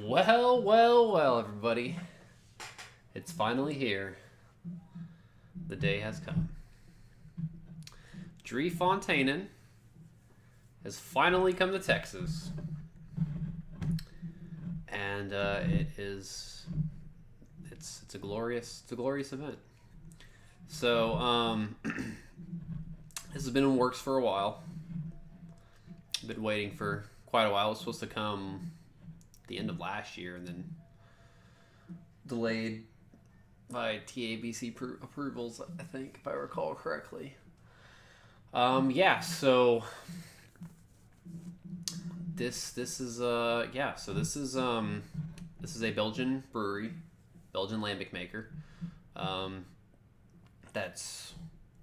Well, well, well, everybody. It's finally here. The day has come. Drie Fontainen has finally come to Texas. And it's a glorious event. So, this has been in works for a while. Been waiting for quite a while. It was supposed to come the end of last year and then delayed by TABC approvals, I think, if I recall correctly. So this is this is a Belgian brewery, Belgian lambic maker. That's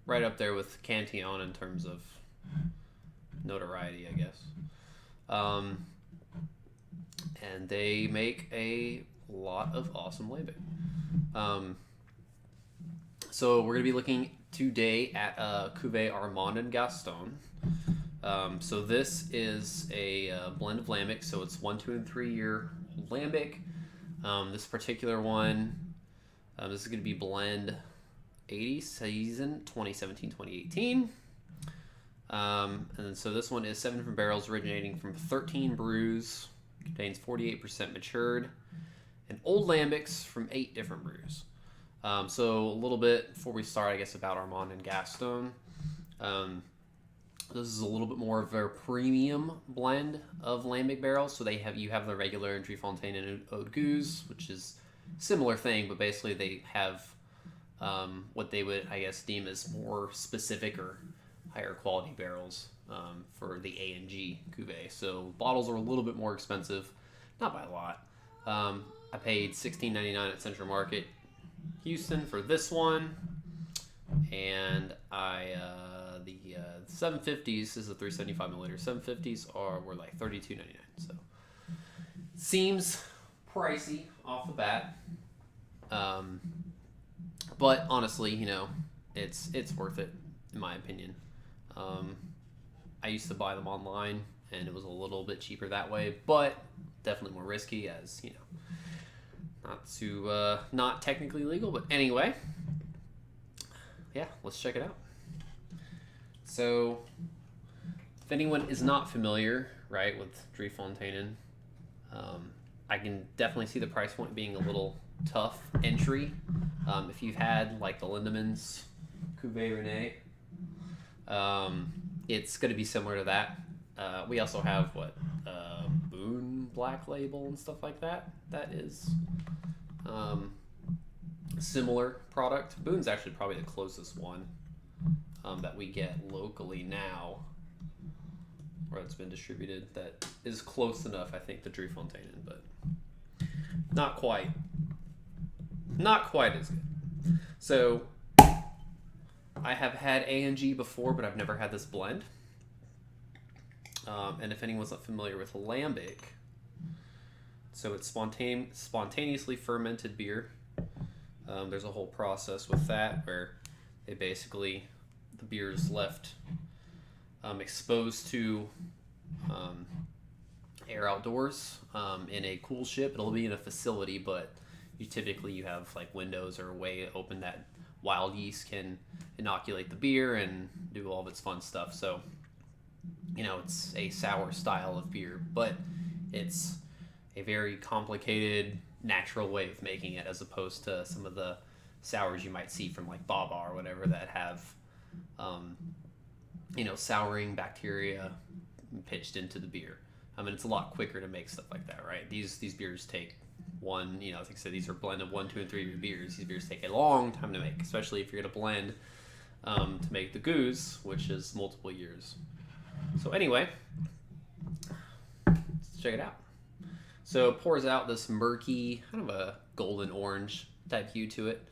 right up there with Cantillon in terms of notoriety, I guess. And they make a lot of awesome lambic. So we're going to be looking today at Cuvée Armand and Gaston. So this is a blend of lambic. So it's 1, 2, and 3 year lambic. This particular one, this is going to be blend 80 season 2017-2018. And then, so this one is 7 different barrels originating from 13 brews. Contains 48% matured and old lambics from 8 different brews. So a little bit before we start, I guess, about Armand and Gaston. This is a little bit more of their premium blend of lambic barrels. So you have the regular Drie Fontaine and Eau de Gouze, which is similar thing, but basically they have what they would, I guess, deem as more specific or higher quality barrels for the A and G cuvee. So bottles are a little bit more expensive, not by a lot. I paid $16.99 at Central Market Houston for this one, and the 750s is a 375 milliliter. 750s were like $32.99. So seems pricey off the bat, but honestly, it's worth it in my opinion. I used to buy them online, and it was a little bit cheaper that way, but definitely more risky, as not technically legal. But anyway, yeah, let's check it out. So, if anyone is not familiar, right, with Drie Fontaine, I can definitely see the price point being a little tough entry. If you've had like the Lindemans Cuvée Rene, it's going to be similar to that. We also have Boone Black Label and stuff like that. That is similar product. Boone's actually probably the closest one that we get locally now, or it's been distributed, that is close enough, I think, to Drie Fontaine, but not quite as good. So I have had A&G before, but I've never had this blend. And if anyone's not familiar with lambic, so it's spontaneously fermented beer. There's a whole process with that where they basically, the beer is left exposed to air outdoors in a cool ship. It'll be in a facility, but you have like windows or a way open that wild yeast can inoculate the beer and do all of its fun stuff. So, it's a sour style of beer, but it's a very complicated, natural way of making it, as opposed to some of the sours you might see from like Baba or whatever that have, souring bacteria pitched into the beer. I mean, it's a lot quicker to make stuff like that, right? These beers take one, like I said, these are blended 1, 2, and 3 year beers. These beers take a long time to make, especially if you're going to blend to make the Gouze, which is multiple years. So anyway, let's check it out. So it pours out this murky, kind of a golden orange type hue to it.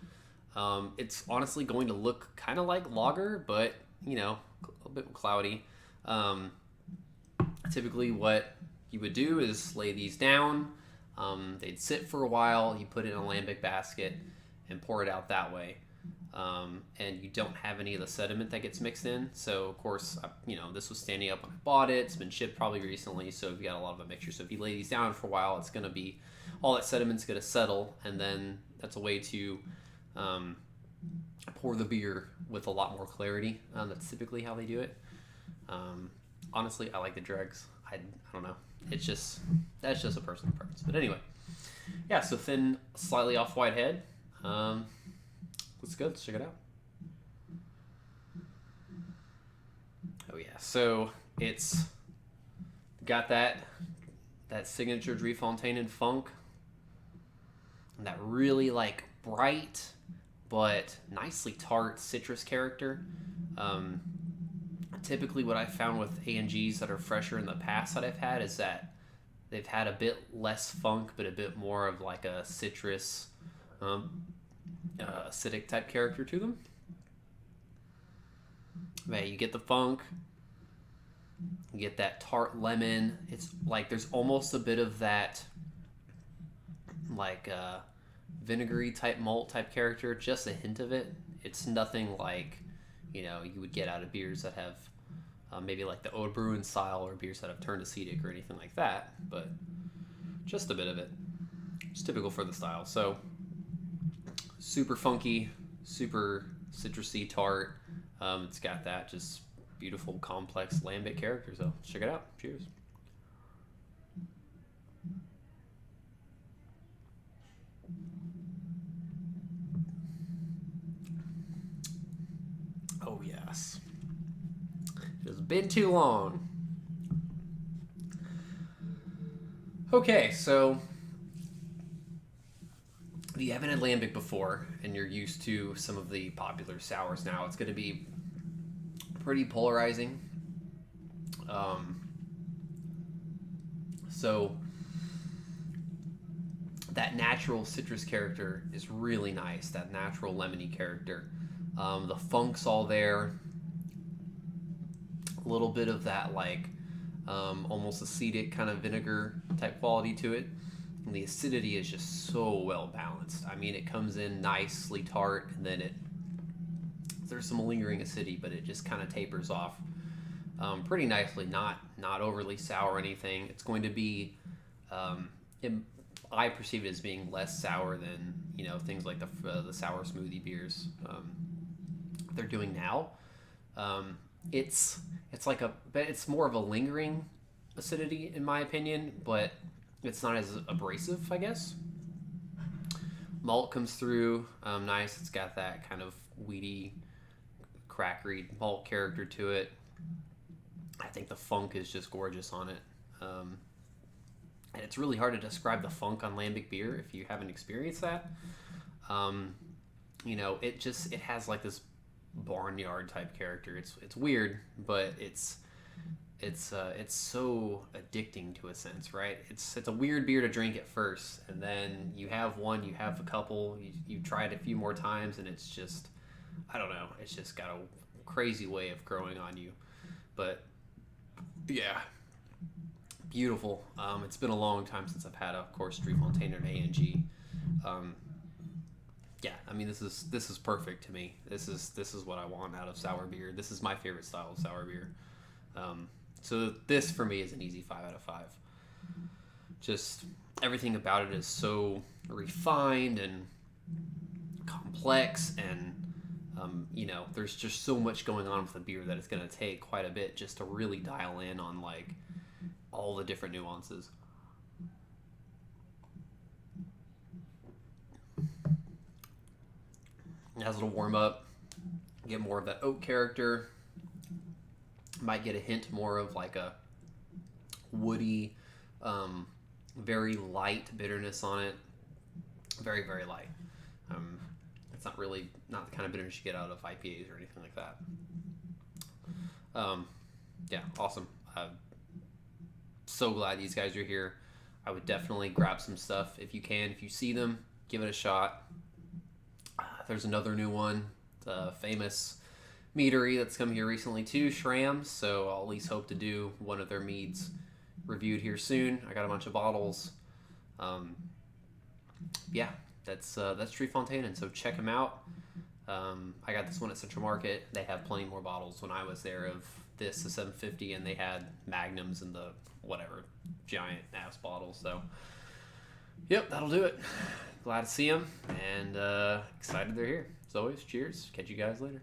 It's honestly going to look kind of like lager, but a little bit cloudy. Typically what you would do is lay these down. They'd sit for a while. You put it in a lambic basket and pour it out that way. and you don't have any of the sediment that gets mixed in. So of course, this was standing up when I bought it. It's been shipped probably recently, so you've got a lot of a mixture. So if you lay these down for a while, it's going to be all that sediment's going to settle, and then that's a way to pour the beer with a lot more clarity. That's typically how they do it. Honestly, I like the dregs. I don't know. That's just a personal preference. But anyway, yeah. So thin, slightly off-white head. Looks good. Let's check it out. Oh yeah. So it's got that signature Driefonteinen funk, and that really like bright but nicely tart citrus character. Typically what I've found with A&Gs that are fresher in the past that I've had is that they've had a bit less funk, but a bit more of like a citrus, acidic type character to them. But you get the funk, you get that tart lemon. It's like there's almost a bit of that like vinegary type malt type character, just a hint of it. It's nothing like you would get out of beers that have maybe like the Oud Bruin style, or beers that have turned acetic or anything like that, but just a bit of it. It's typical for the style. So super funky, super citrusy, tart. It's got that just beautiful, complex lambic character. So check it out. Cheers. Oh yes. It's been too long. Okay, so if you haven't had lambic before and you're used to some of the popular sours now, it's going to be pretty polarizing. So that natural citrus character is really nice. That natural lemony character. The funk's all there. A little bit of that like almost acetic kind of vinegar type quality to it. And the acidity is just so well balanced. I mean, it comes in nicely tart, and then there's some lingering acidity, but it just kind of tapers off pretty nicely. Not overly sour or anything. It's going to be, I perceive it as being less sour than things like the sour smoothie beers they're doing now. It's more of a lingering acidity in my opinion, but it's not as abrasive, I guess. Malt comes through nice. It's got that kind of weedy, crackery malt character to it. I think the funk is just gorgeous on it. And it's really hard to describe the funk on lambic beer if you haven't experienced that. It has like this barnyard type character. It's weird, but it's so addicting to a sense, right? It's a weird beer to drink at first, and then you have one, you have a couple, you try it a few more times, and it's just, I don't know, it's just got a crazy way of growing on you. But yeah, beautiful. It's been a long time since I've had, of course, Driefonteinen and A&G. Yeah, I mean, this is perfect to me. This is what I want out of sour beer. This is my favorite style of sour beer. So this for me is an easy 5 out of 5. Just everything about it is so refined and complex, and there's just so much going on with the beer that it's going to take quite a bit just to really dial in on like all the different nuances. As it'll warm up, get more of that oak character. Might get a hint more of like a woody, very light bitterness on it. Very, very light. It's not the kind of bitterness you get out of IPAs or anything like that. Yeah, awesome. So glad these guys are here. I would definitely grab some stuff if you can. If you see them, give it a shot. There's another new one, the famous meadery that's come here recently too, Schramm's. So I'll at least hope to do one of their meads reviewed here soon. I got a bunch of bottles. Yeah, that's Driefonteinen. So check them out. I got this one at Central Market. They have plenty more bottles when I was there of this, the 750, and they had Magnums and the whatever giant ass bottles. So, yep, that'll do it. Glad to see them, and excited they're here. As always, cheers. Catch you guys later.